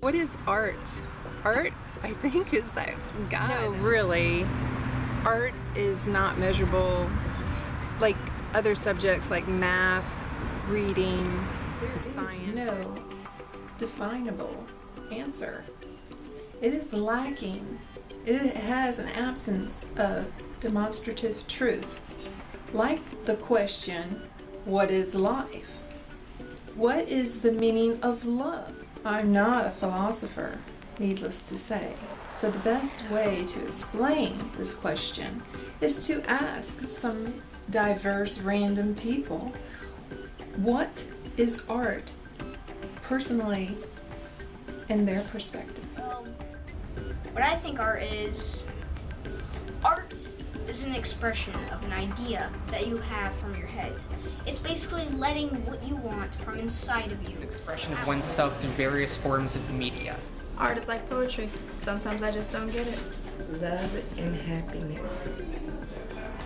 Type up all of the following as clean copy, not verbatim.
What is art? Art, I think, is that God. No, really. Art is not measurable like other subjects like math, reading, science. There is no definable answer. It is lacking. It has an absence of demonstrative truth. Like the question, what is life? What is the meaning of love? I'm not a philosopher, needless to say. So the best way to explain this question is to ask some diverse random people, what is art personally in their perspective? What I think art is an expression of an idea that you have from your head. It's basically letting what you want from inside of you. Expression of oneself in various forms of media. Art is like poetry. Sometimes I just don't get it. Love and happiness.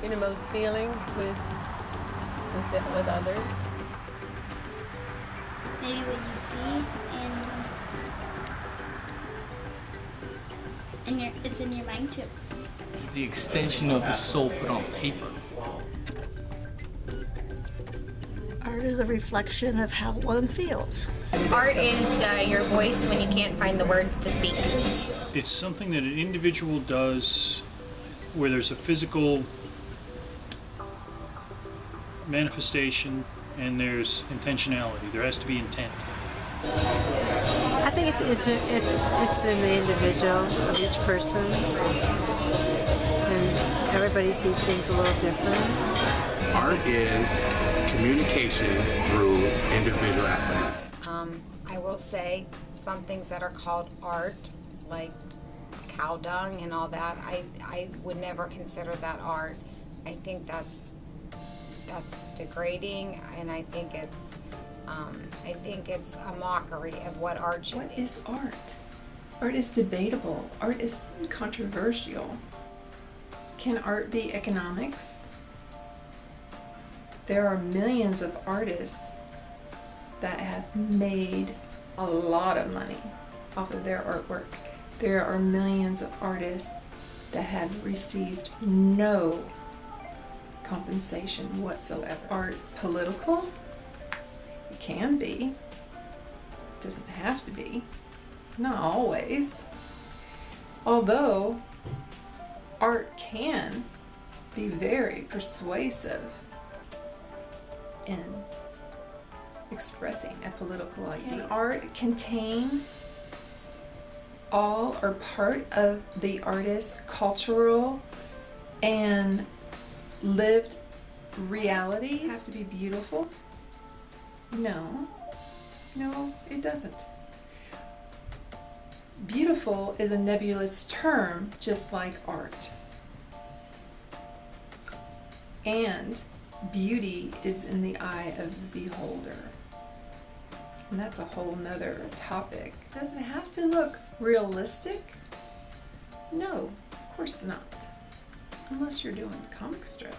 Innermost feelings with others. Maybe what you see and it's in your mind too. It's the extension of the soul put on paper. Art is a reflection of how one feels. Art is your voice when you can't find the words to speak. It's something that an individual does where there's a physical manifestation and there's intentionality. There has to be intent. I think it's in the individual of each person, and everybody sees things a little different. Art is communication through individuality. I will say some things that are called art, like cow dung and all that, I would never consider that art. I think that's degrading, and I think it's a mockery of what art should be. What is art? Art is debatable. Art is controversial. Can art be economics? There are millions of artists that have made a lot of money off of their artwork. There are millions of artists that have received no compensation whatsoever. Art political? It can be. It doesn't have to be. Not always. Although art can be very persuasive in expressing a political idea. Can art contain all or part of the artist's cultural and lived reality? Have to be beautiful? No, it doesn't. Beautiful is a nebulous term, just like art. And beauty is in the eye of the beholder. And that's a whole nother topic. Does it have to look realistic? No, of course not. Unless you're doing a comic strip.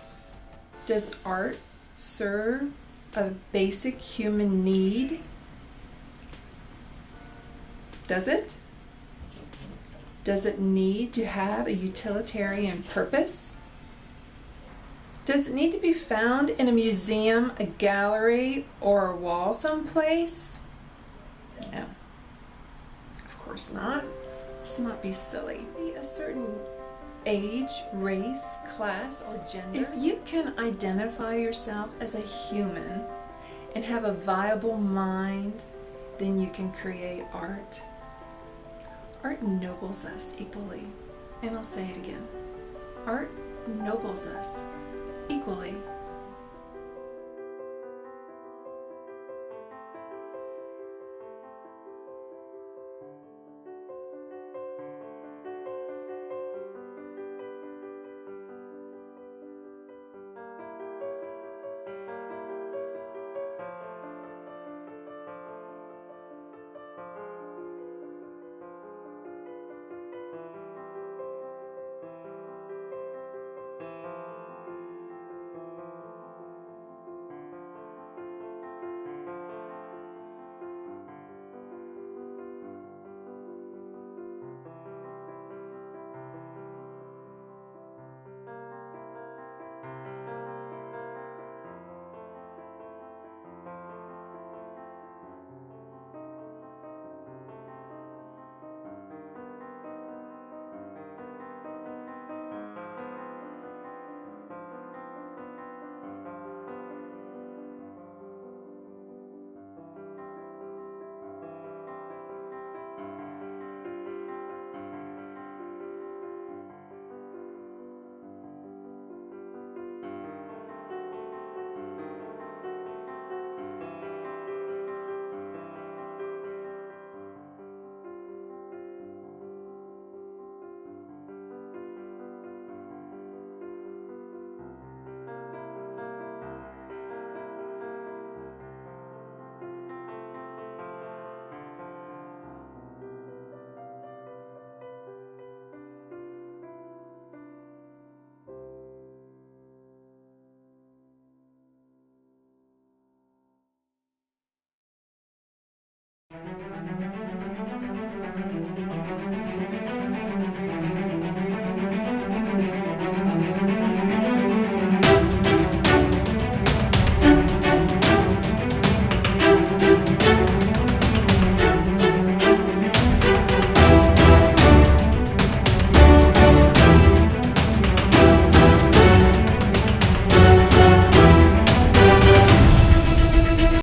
Does art serve a basic human need? Does it? Does it need to have a utilitarian purpose? Does it need to be found in a museum, a gallery, or a wall someplace? No. Of course not. Let's not be silly. Be a certain age, race, class, or gender. If you can identify yourself as a human and have a viable mind, then you can create art. Art ennobles us equally. And I'll say it again. Art ennobles us equally.